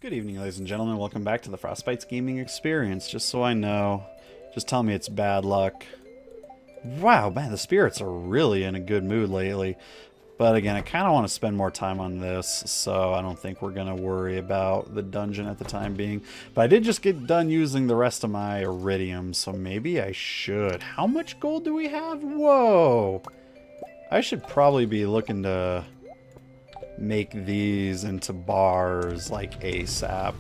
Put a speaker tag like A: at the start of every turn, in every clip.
A: Good evening, ladies and gentlemen. Welcome back to the FrostBytez gaming experience. Just so I know, just tell me it's bad luck. Wow, man, the spirits are really in a good mood lately. But again, I kind of want to spend more time on this, so I don't think we're going to worry about the dungeon at the time being. But I did just get done using the rest of my iridium, so maybe I should. How much gold do we have? Whoa! I should probably be looking to make these into bars like ASAP.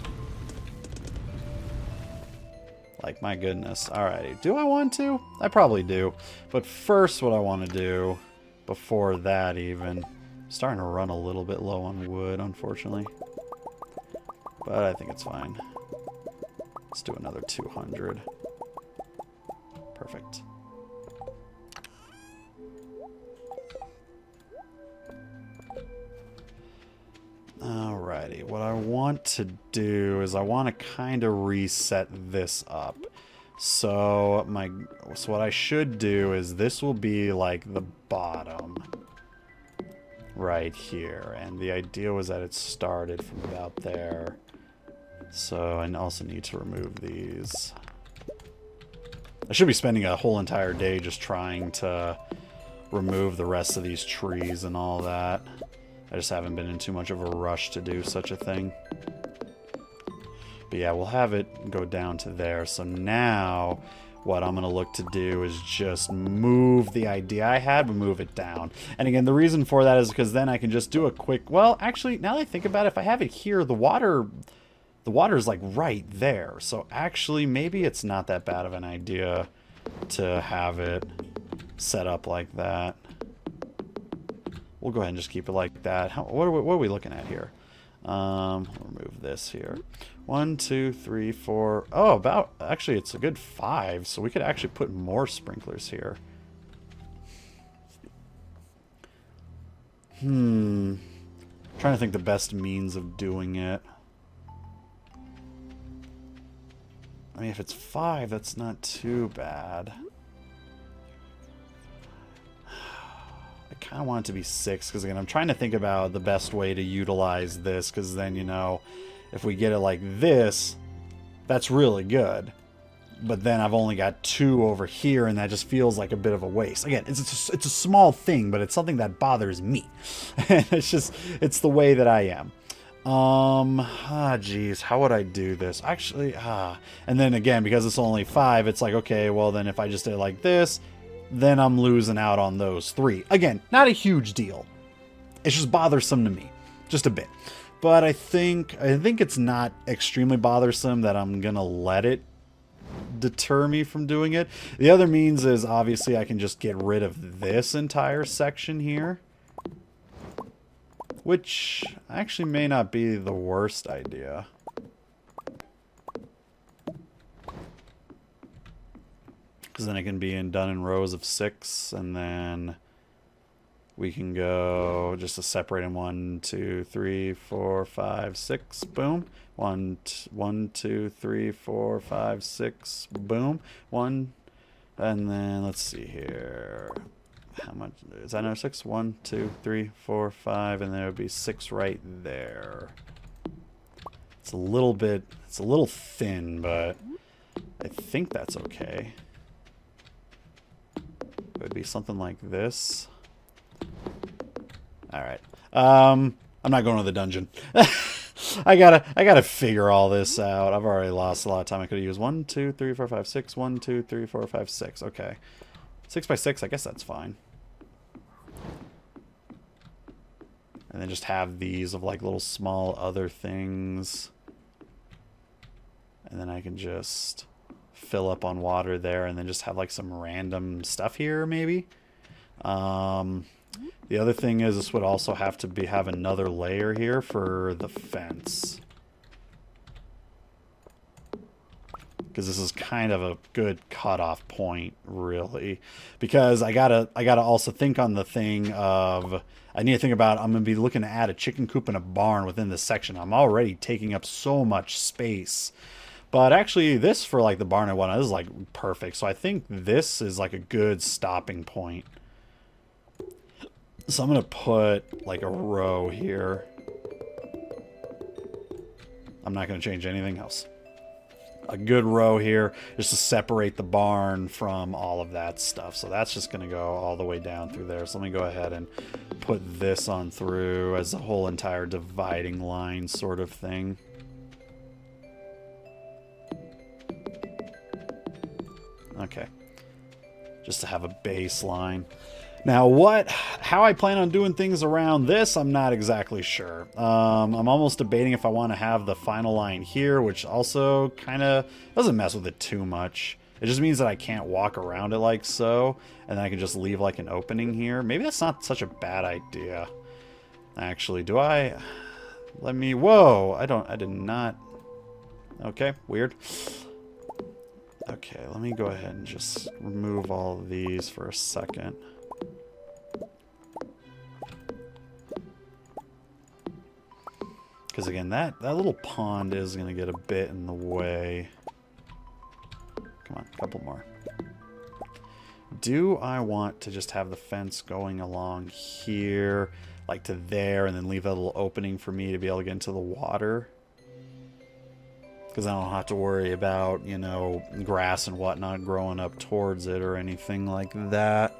A: Like, my goodness. Alrighty. Do I want to? I probably do. But first, what I want to do, before that even, I'm starting to run a little bit low on wood, unfortunately. But I think it's fine. Let's do another 200. Perfect. Alrighty, what I want to do is I want to kind of reset this up. So what I should do is this will be like the bottom right here, and the idea was that it started from about there. So I also need to remove these. I should be spending a whole entire day just trying to remove the rest of these trees and all that. I just haven't been in too much of a rush to do such a thing. But yeah, we'll have it go down to there. So now what I'm going to look to do is just move the idea I had, but move it down. And again, the reason for that is because then I can just do a quick... Well, actually, now that I think about it, if I have it here, the water is like right there. So actually, maybe it's not that bad of an idea to have it set up like that. We'll go ahead and just keep it like that. What are we looking at here? Remove this here. 1, 2, 3, 4. Oh, actually, it's a good 5. So we could actually put more sprinklers here. Trying to think the best means of doing it. I mean, if it's 5, that's not too bad. I kind of want it to be 6 because, again, I'm trying to think about the best way to utilize this because then, you know, if we get it like this, that's really good. But then I've only got 2 over here, and that just feels like a bit of a waste. Again, it's a small thing, but it's something that bothers me. It's the way that I am. Geez, how would I do this? Actually, and then again, because it's only 5, it's like, okay, well, then if I just did it like this, then I'm losing out on those 3. Again, not a huge deal. It's just bothersome to me. Just a bit. But I think it's not extremely bothersome that I'm going to let it deter me from doing it. The other means is, obviously, I can just get rid of this entire section here. Which actually may not be the worst idea. Because then it can be done in rows of 6, and then we can go just to separate in 1, 2, 3, 4, 5, 6, boom. 1, 2, 3, 4, 5, 6, boom. 1, and then let's see here. How much is that? Another 6? 1, 2, 3, 4, 5, and there would be 6 right there. It's a little thin, but I think that's okay. It would be something like this. Alright. I'm not going to the dungeon. I gotta figure all this out. I've already lost a lot of time. I could have used 1, 2, 3, 4, 5, 6. 1, 2, 3, 4, 5, 6. Okay. 6 by 6, I guess that's fine. And then just have these of like little small other things. And then I can just fill up on water there, and then just have like some random stuff here, maybe. The other thing is this would also have to have another layer here for the fence, because this is kind of a good cutoff point, really. Because I gotta also think on the thing of, I need to think about, I'm gonna be looking to add a chicken coop and a barn within this section. I'm already taking up so much space. But actually, this for like the barn and whatnot, this is like perfect. So I think this is like a good stopping point. So I'm going to put like a row here. I'm not going to change anything else. A good row here just to separate the barn from all of that stuff. So that's just going to go all the way down through there. So let me go ahead and put this on through as a whole entire dividing line sort of thing. Okay. Just to have a baseline. Now how I plan on doing things around this, I'm not exactly sure. I'm almost debating if I want to have the final line here, which also kind of doesn't mess with it too much. It just means that I can't walk around it like so, and then I can just leave like an opening here. Maybe that's not such a bad idea. Actually, do I? Whoa, I did not. Okay, weird. Okay, let me go ahead and just remove all of these for a second. Because again, that little pond is going to get a bit in the way. Come on, a couple more. Do I want to just have the fence going along here, like to there, and then leave a little opening for me to be able to get into the water? Because I don't have to worry about, you know, grass and whatnot growing up towards it or anything like that.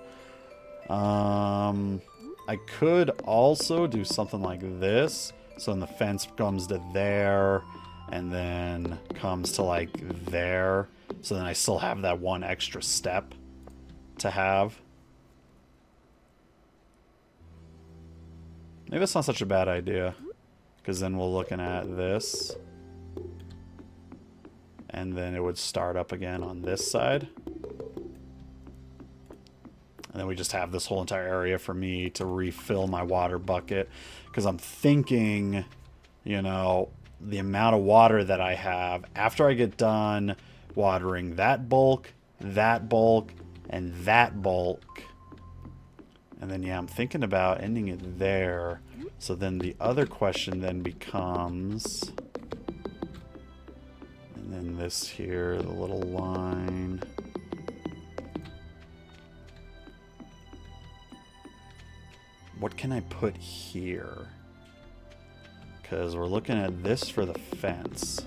A: I could also do something like this. So then the fence comes to there and then comes to like there. So then I still have that one extra step to have. Maybe that's not such a bad idea. Because then we're looking at this. And then it would start up again on this side. And then we just have this whole entire area for me to refill my water bucket. Because I'm thinking, you know, the amount of water that I have after I get done watering that bulk, and that bulk. And then, yeah, I'm thinking about ending it there. So then the other question then becomes... And then this here, the little line... What can I put here? Because we're looking at this for the fence.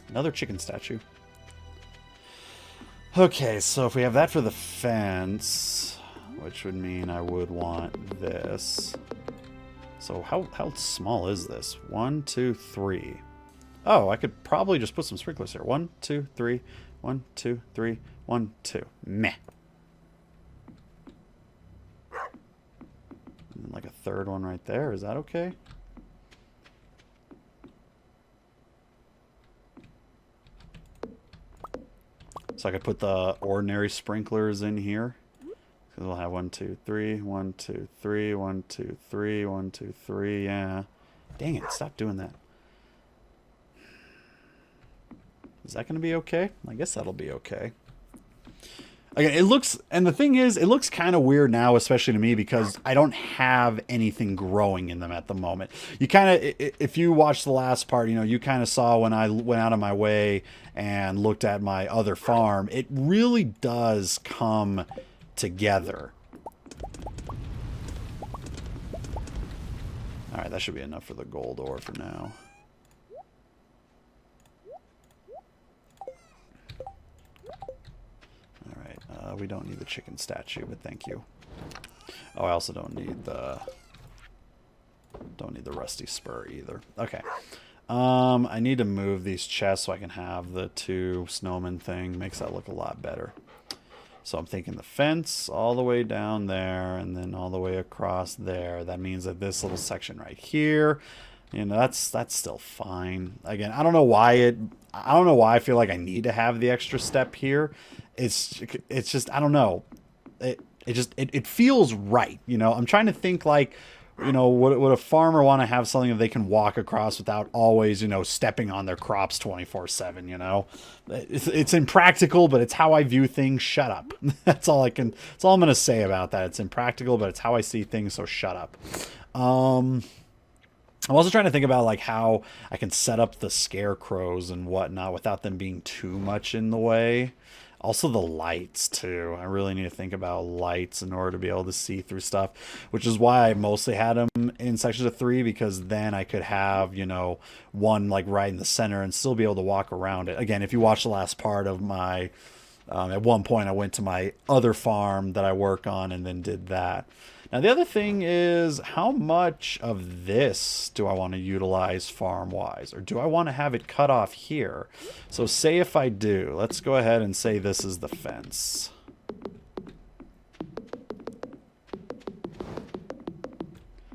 A: Another chicken statue. Okay, so if we have that for the fence, which would mean I would want this. So how small is this? 1, 2, 3. Oh, I could probably just put some sprinklers here. 1, 2, 3. 1, 2, 3. 1, 2. Meh. And like a third one right there. Is that okay? So I could put the ordinary sprinklers in here. Because we'll have 1, 2, 3. 1, 2, 3. 1, 2, 3. 1, 2, 3. Yeah. Dang it. Stop doing that. Is that going to be okay? I guess that'll be okay. Again, it looks, and the thing is, it looks kind of weird now, especially to me, because I don't have anything growing in them at the moment. You kind of, if you watched the last part, you know, you kind of saw when I went out of my way and looked at my other farm, it really does come together. All right, that should be enough for the gold ore for now. We don't need the chicken statue, but thank you. Oh, I also don't need the rusty spur either. Okay. I need to move these chests so I can have the 2 snowman thing. Makes that look a lot better. So I'm thinking the fence all the way down there and then all the way across there. That means that this little section right here, you know, that's still fine. Again, I don't know why I feel like I need to have the extra step here. It's just, I don't know. It feels right. You know, I'm trying to think like, you know, would a farmer want to have something that they can walk across without always, you know, stepping on their crops 24/7, you know? It's impractical, but it's how I view things. Shut up. That's all I'm going to say about that. It's impractical, but it's how I see things, so shut up. I'm also trying to think about like how I can set up the scarecrows and whatnot without them being too much in the way. Also the lights too. I really need to think about lights in order to be able to see through stuff, which is why I mostly had them in sections of 3, because then I could have, you know, one like right in the center and still be able to walk around it. Again, if you watch the last part of my, at one point I went to my other farm that I work on and then did that. Now, the other thing is, how much of this do I want to utilize farm-wise? Or do I want to have it cut off here? So say if I do, let's go ahead and say this is the fence.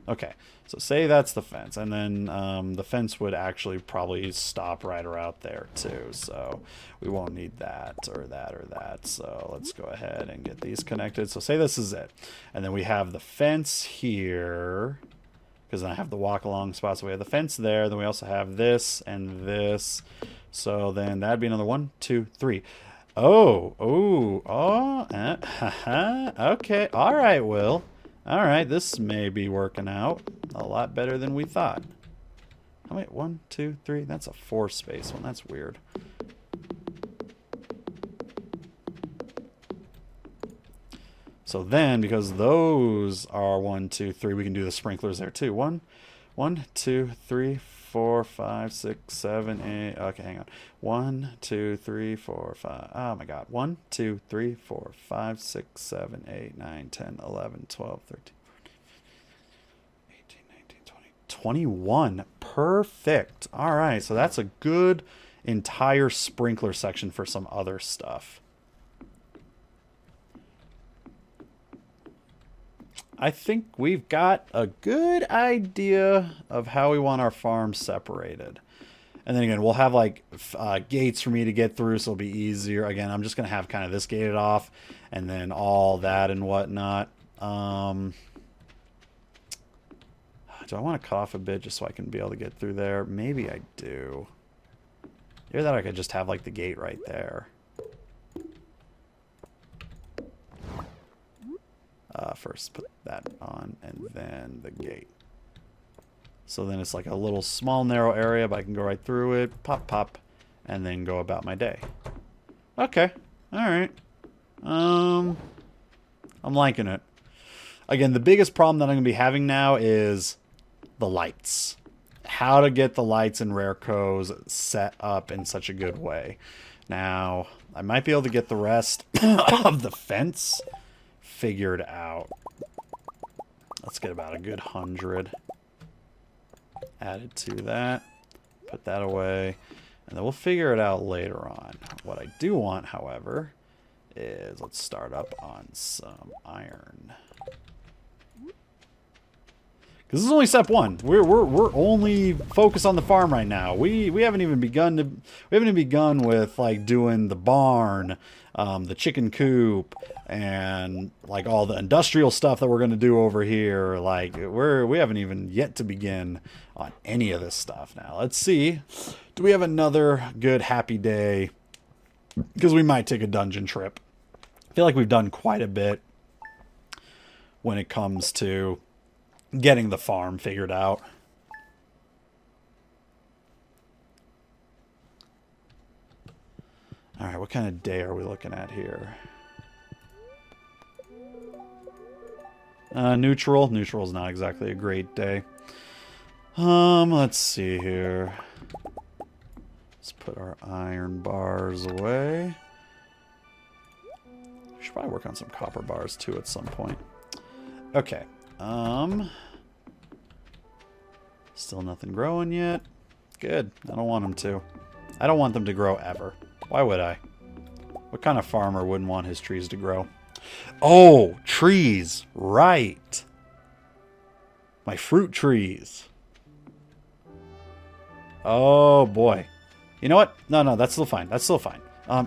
A: Okay, so say that's the fence, and then the fence would actually probably stop right around there too, so we won't need that or that or that. So let's go ahead and get these connected. So say this is it, and then we have the fence here, because then I have the walk along spot. So we have the fence there, then we also have this and this, so then that'd be another 1, 2, 3. Okay, all right, Will. All right, this may be working out a lot better than we thought. Oh, wait, 1, 2, 3. That's a 4 space one. That's weird. So then, because those are 1, 2, 3, we can do the sprinklers there too. 1, 2, 3, 4, 5, 6, 7, 8. Okay, hang on. 1, 2, 3, 4, 5. Oh my God. 1, 2, 3, 4, 5, 6, 7, 8, 9, 10, 11, 12, 13, 14, 18, 19, 20, 21. Perfect. All right. So that's a good entire sprinkler section for some other stuff. I think we've got a good idea of how we want our farm separated. And then again, we'll have like gates for me to get through, so it'll be easier. Again, I'm just going to have kind of this gated off and then all that and whatnot. Do I want to cut off a bit just so I can be able to get through there? Maybe I do. Either that, I could just have like the gate right there. First put that on and then the gate. So then it's like a little small narrow area, but I can go right through it, pop, pop, and then go about my day. Okay. All right. I'm liking it. Again, the biggest problem that I'm going to be having now is the lights. How to get the lights in Rareco's set up in such a good way. Now, I might be able to get the rest of the fence figured out. Let's get about a good 100 added to that. Put that away. And then we'll figure it out later on. What I do want, however, is let's start up on some iron. Because this is only step 1. We're only focused on the farm right now. We haven't even begun with like doing the barn, the chicken coop, and like all the industrial stuff that we're going to do over here. Like we haven't even yet to begin on any of this stuff. Now let's see, do we have another good happy day? Because we might take a dungeon trip. I feel like we've done quite a bit when it comes to getting the farm figured out. All right, what kind of day are we looking at here? Neutral. Neutral is not exactly a great day. Let's see here. Let's put our iron bars away. We should probably work on some copper bars too at some point. Okay. Still nothing growing yet. Good. I don't want them to. I don't want them to grow ever. Why would I? What kind of farmer wouldn't want his trees to grow? Oh, trees. Right. My fruit trees. Oh, boy. You know what? No, that's still fine. That's still fine.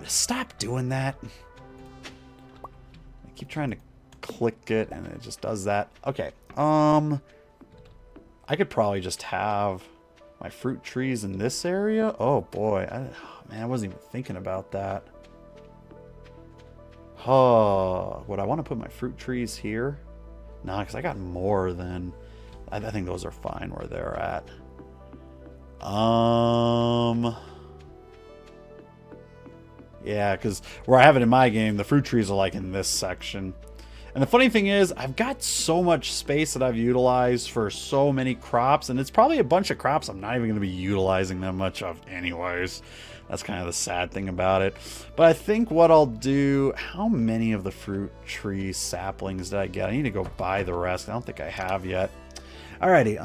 A: Stop doing that. I keep trying to click it, and it just does that. Okay. I could probably just have my fruit trees in this area. Oh, boy. Man, I wasn't even thinking about that. Oh, would I want to put my fruit trees here? Nah, because I got more than... I think those are fine where they're at. Yeah, because where I have it in my game, the fruit trees are like in this section. And the funny thing is, I've got so much space that I've utilized for so many crops, and it's probably a bunch of crops I'm not even going to be utilizing that much of anyways. That's kind of the sad thing about it. But I think what I'll do... How many of the fruit tree saplings did I get? I need to go buy the rest. I don't think I have yet. Alrighty,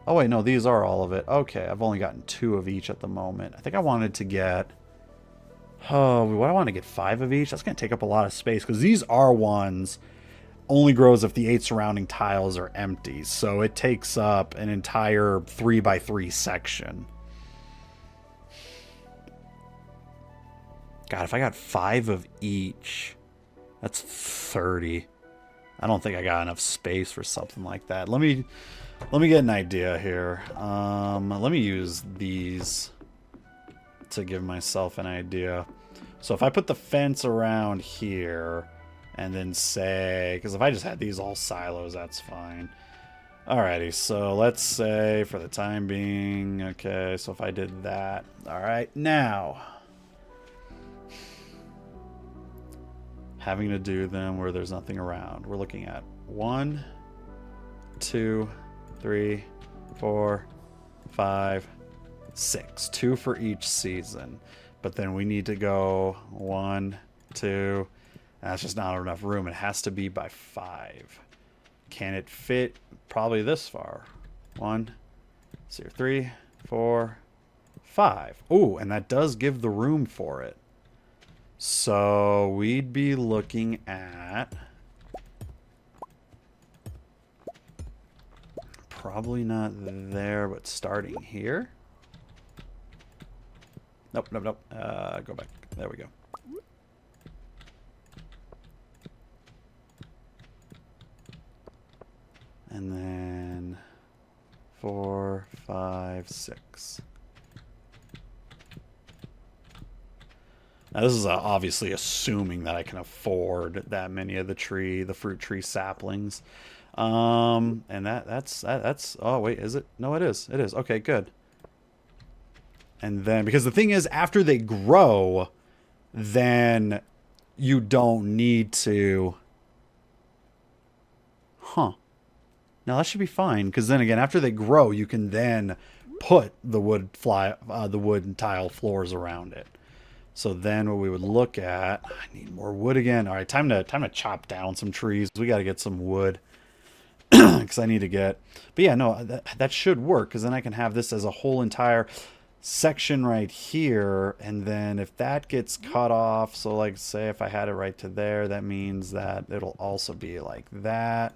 A: Oh, wait, no, these are all of it. Okay, I've only gotten 2 of each at the moment. I think I wanted to get... Oh, what do I want to get? 5 of each? That's going to take up a lot of space, because these are ones... only grows if the 8 surrounding tiles are empty. So it takes up an entire 3x3 section. God, if I got 5 of each, that's 30. I don't think I got enough space for something like that. Let me get an idea here. Let me use these to give myself an idea. So if I put the fence around here... and then say, because if I just had these all silos, that's fine. Alrighty, so let's say for the time being, okay, so if I did that. Alright, now. Having to do them where there's nothing around. We're looking at 1, 2, 3, 4, 5, 6. 2 for each season. But then we need to go 1, 2... That's just not enough room. It has to be by 5. Can it fit probably this far? 1, 2, 3, 4, 5. Ooh, and that does give the room for it. So we'd be looking at... probably not there, but starting here. Nope, nope, nope. Go back. There we go. And then 4, 5, 6. Now this is obviously assuming that I can afford that many of the fruit tree saplings. And that's oh wait, is it? No, it is. It is. Okay, good. And then because the thing is, after they grow, then you don't need to. Huh. Now that should be fine, because then again, after they grow, you can then put the wood and tile floors around it. So then what we would look at, I need more wood again. All right, time to chop down some trees. We got to get some wood because I need to get. But yeah, no, that should work, because then I can have this as a whole entire section right here, and then if that gets cut off, so like say if I had it right to there, that means that it'll also be like that.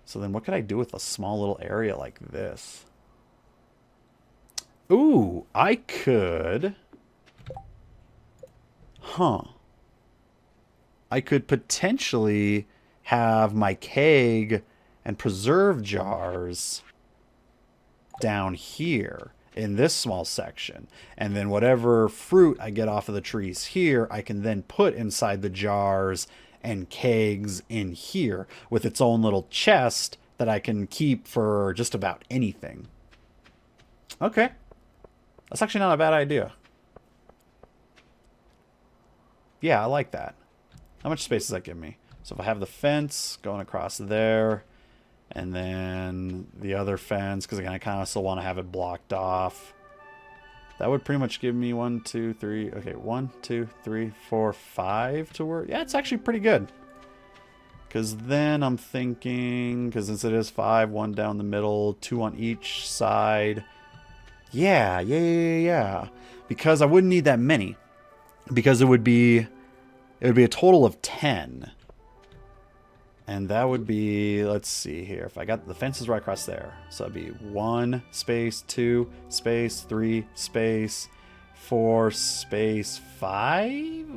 A: So then what could I do with a small little area like this? Ooh, I could... Huh. I could potentially have my keg and preserve jars down here in this small section. And then whatever fruit I get off of the trees here, I can then put inside the jars and kegs in here with its own little chest that I can keep for just about anything. Okay. That's actually not a bad idea. Yeah, I like that. How much space does that give me? So if I have the fence going across there, and then the other fence, because again, I kind of still want to have it blocked off. That would pretty much give me 1, 2, 3. Okay, 1, 2, 3, 4, 5 to work. Yeah, it's actually pretty good. Because then I'm thinking, because since it is 5, 1 down the middle, 2 on each side. Yeah. Because I wouldn't need that many. Because it would be a total of 10. And that would be, let's see here. If I got the fences right across there. So it'd be 1 space, 2 space, 3 space, 4 space, 5.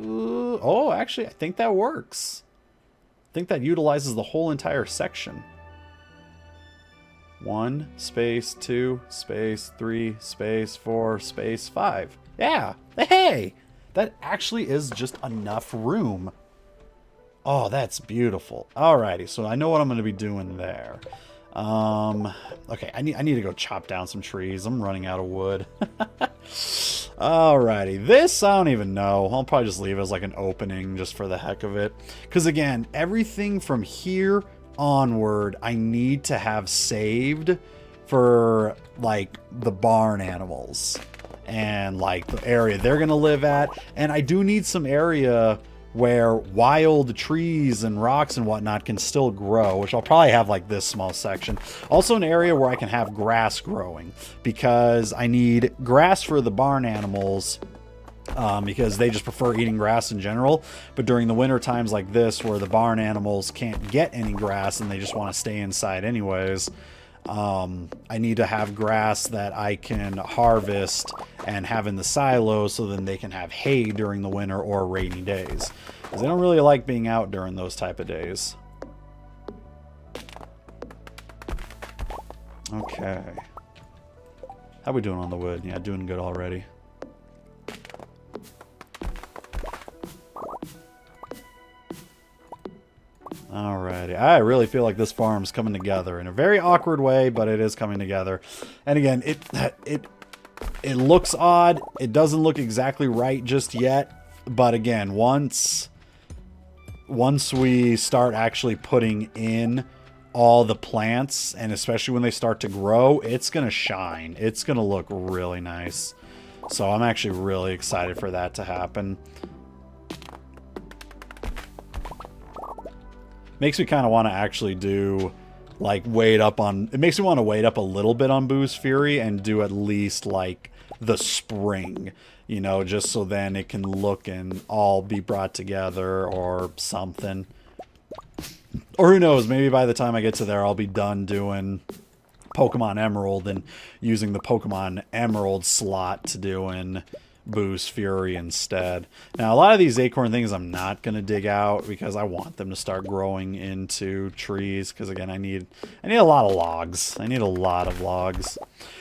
A: Ooh, oh, actually, I think that works. I think that utilizes the whole entire section. 1 space, 2 space, 3 space, 4 space, 5. Yeah. Hey, that actually is just enough room. Oh, that's beautiful. Alrighty, so I know what I'm going to be doing there. Okay, I need to go chop down some trees. I'm running out of wood. Alrighty, this I don't even know. I'll probably just leave it as like an opening just for the heck of it. Because again, everything from here onward I need to have saved for like the barn animals and like the area they're gonna live at. And I do need some area where wild trees and rocks and whatnot can still grow, which I'll probably have like this small section. Also an area where I can have grass growing, because I need grass for the barn animals, because they just prefer eating grass in general. But during the winter times like this, where the barn animals can't get any grass and they just want to stay inside anyways, I need to have grass that I can harvest and have in the silo, so then they can have hay during the winter or rainy days, because they don't really like being out during those type of days. Okay, how we doing on the wood? Yeah, doing good already. Alrighty, I really feel like this farm's coming together in a very awkward way, but it is coming together. And again, it looks odd. It doesn't look exactly right just yet, but again, once we start actually putting in all the plants, and especially when they start to grow, it's gonna shine. It's gonna look really nice. So I'm actually really excited for that to happen. Makes me kind of want to actually do, like, wait up on... It makes me want to wait up a little bit on Boo's Fury and do at least, like, the spring, you know, just so then it can look and all be brought together or something. Or who knows, maybe by the time I get to there, I'll be done doing Pokemon Emerald and using the Pokemon Emerald slot to doing Boo's Fury instead. Now, a lot of these acorn things I'm not going to dig out, because I want them to start growing into trees, because again, I need a lot of logs. I need a lot of logs,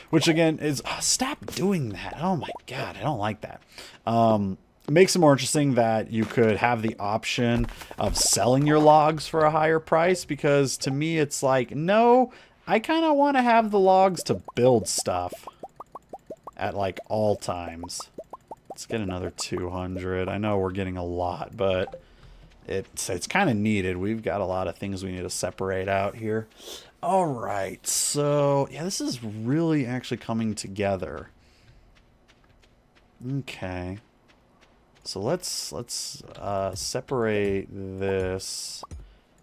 A: which again is... Oh, stop doing that. Oh my god, I don't like that. It makes it more interesting that you could have the option of selling your logs for a higher price, because to me it's like, no, I kind of want to have the logs to build stuff at like all times. Let's get another 200. I know we're getting a lot, but it's kind of needed. We've got a lot of things we need to separate out here. All right, so yeah, this is really actually coming together. Okay, so let's separate this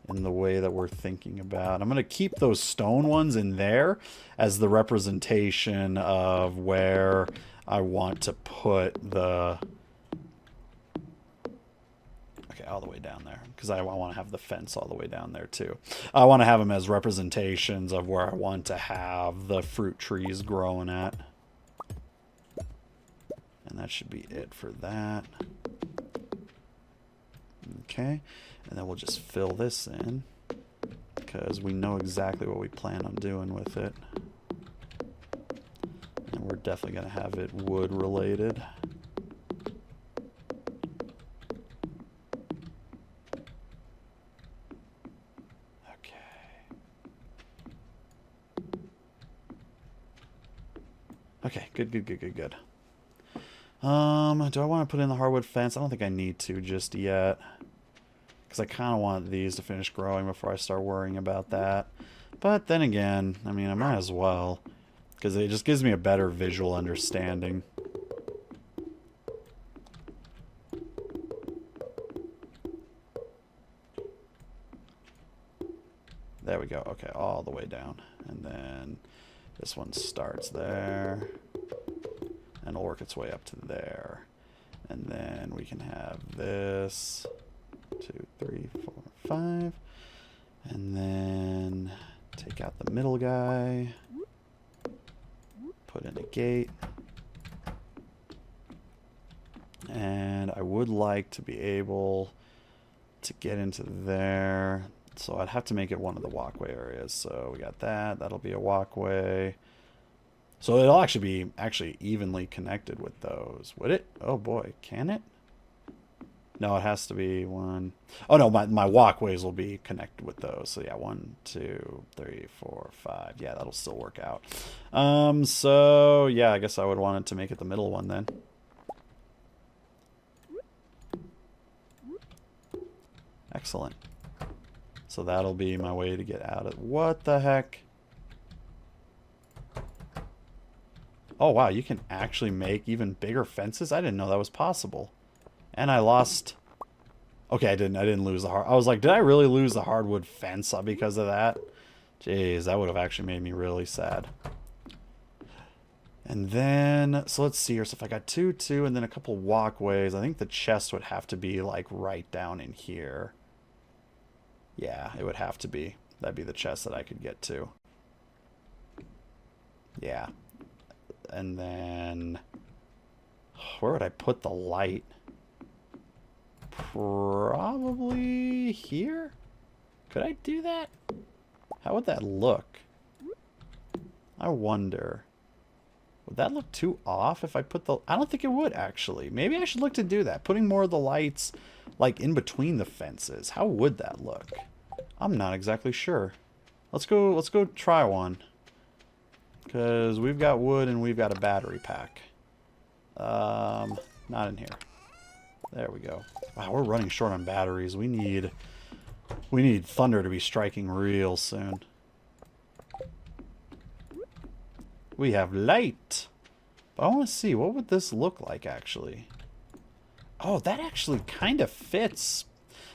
A: in the way that we're thinking about. I'm going to keep those stone ones in there as the representation of where I want to put the... Okay, all the way down there, because I want to have the fence all the way down there too. I want to have them as representations of where I want to have the fruit trees growing at. And that should be it for that. Okay, and then we'll just fill this in, because we know exactly what we plan on doing with it. And we're definitely going to have it wood related. Okay, good. Do I want to put in the hardwood fence? I don't think I need to just yet, because I kind of want these to finish growing before I start worrying about that. But then again, I mean, I might as well, because it just gives me a better visual understanding. There we go. Okay, all the way down. And then this one starts there, and it'll work its way up to there. And then we can have this, 2, 3, 4, 5. And then take out the middle guy, put in a gate. And I would like to be able to get into there. So I'd have to make it one of the walkway areas. So we got that. That'll be a walkway. So it'll actually be evenly connected with those. Would it? Oh boy, can it? No, it has to be one. Oh no, my walkways will be connected with those. So yeah, 1, 2, 3, 4, 5. Yeah, that'll still work out. So yeah, I guess I would want it to make it the middle one then. Excellent. So that'll be my way to get out of... What the heck? Oh wow, you can actually make even bigger fences? I didn't know that was possible. And I lost... Okay, I didn't lose the hard... I was like, did I really lose the hardwood fence because of that? Jeez, that would have actually made me really sad. And then, so let's see here. So if I got 2, 2, and then a couple walkways, I think the chest would have to be like right down in here. Yeah, it would have to be. That'd be the chest that I could get to. Yeah. And then, where would I put the light? Probably here? Could I do that? How would that look? I wonder. Would that look too off if I put the... I don't think it would, actually. Maybe I should look to do that. Putting more of the lights, like, in between the fences. How would that look? I'm not exactly sure. Let's go try one. Because we've got wood and we've got a battery pack. Not in here. There we go. Wow, we're running short on batteries. We need thunder to be striking real soon. We have light. But I want to see, what would this look like, actually? Oh, that actually kind of fits.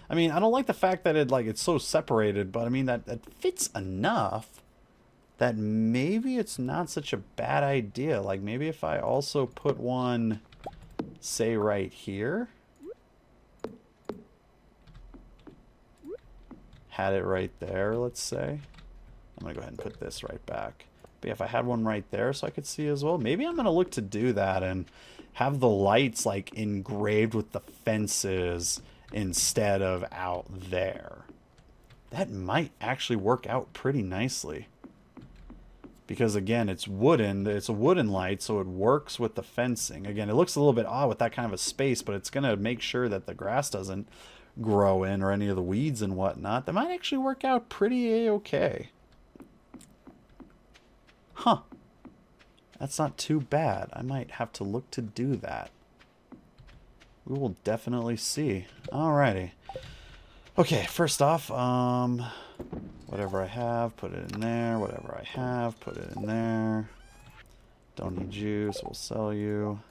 A: I mean, I don't like the fact that it's so separated, but I mean, that fits enough that maybe it's not such a bad idea. Like, maybe if I also put one, say, right here. Had it right there, let's say. I'm going to go ahead and put this right back. But yeah, if I had one right there so I could see as well. Maybe I'm going to look to do that and have the lights, like, engraved with the fences instead of out there. That might actually work out pretty nicely. Because, again, it's wooden. It's a wooden light, so it works with the fencing. Again, it looks a little bit odd with that kind of a space, but it's going to make sure that the grass doesn't grow in or any of the weeds and whatnot. That might actually work out pretty a-okay. Huh. That's not too bad. I might have to look to do that. We will definitely see. Alrighty. Okay, first off, whatever I have, put it in there. Whatever I have, put it in there. Don't need you, so we'll sell you.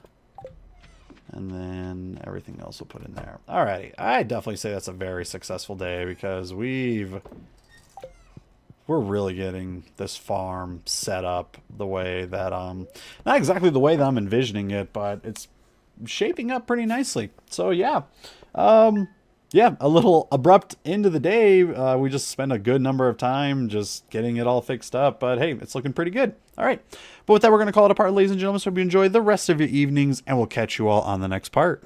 A: And then everything else we'll put in there. Alrighty. I definitely say that's a very successful day because we're really getting this farm set up the way that, not exactly the way that I'm envisioning it, but it's shaping up pretty nicely. So yeah. Yeah, a little abrupt end of the day. We just spent a good number of time just getting it all fixed up. But hey, it's looking pretty good. All right. But with that, we're going to call it a part, ladies and gentlemen. So hope you enjoy the rest of your evenings, and we'll catch you all on the next part.